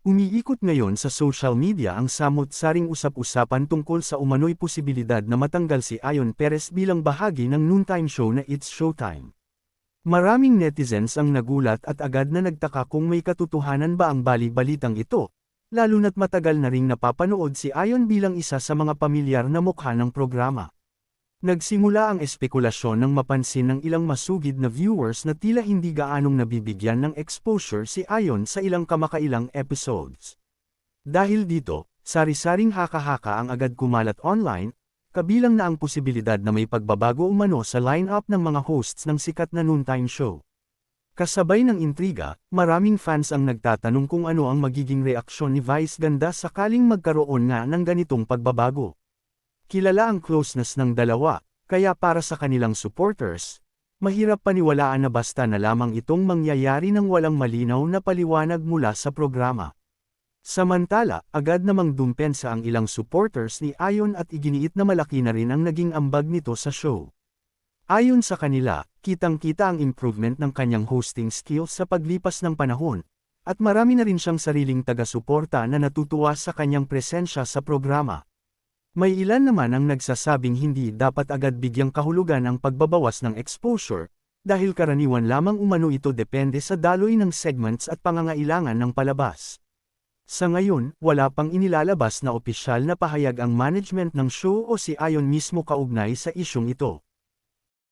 Umiikot ngayon sa social media ang samot-saring usap-usapan tungkol sa umano'y posibilidad na matanggal si Ayon Perez bilang bahagi ng noontime show na It's Showtime. Maraming netizens ang nagulat at agad na nagtaka kung may katotohanan ba ang bali-balitang ito, lalo na't matagal na ring napapanood si Ayon bilang isa sa mga pamilyar na mukha ng programa. Nagsimula ang espekulasyon nang mapansin ng ilang masugid na viewers na tila hindi gaanong nabibigyan ng exposure si Ayon sa ilang kamakailang episodes. Dahil dito, sari-saring haka-haka ang agad kumalat online, kabilang na ang posibilidad na may pagbabago umano sa line-up ng mga hosts ng sikat na noontime show. Kasabay ng intriga, maraming fans ang nagtatanong kung ano ang magiging reaksyon ni Vice Ganda sakaling magkaroon nga ng ganitong pagbabago. Kilala ang closeness ng dalawa, kaya para sa kanilang supporters, mahirap paniwalaan na basta na lamang itong mangyayari ng walang malinaw na paliwanag mula sa programa. Samantala, agad namang dumpensa ang ilang supporters ni Ayon at iginiit na malaki na rin ang naging ambag nito sa show. Ayon sa kanila, kitang-kita ang improvement ng kanyang hosting skills sa paglipas ng panahon, at marami na rin siyang sariling taga-suporta na natutuwa sa kanyang presensya sa programa. May ilan naman ang nagsasabing hindi dapat agad bigyang kahulugan ang pagbabawas ng exposure, dahil karaniwan lamang umano ito depende sa daloy ng segments at pangangailangan ng palabas. Sa ngayon, wala pang inilalabas na opisyal na pahayag ang management ng show o si Ayon mismo kaugnay sa isyung ito.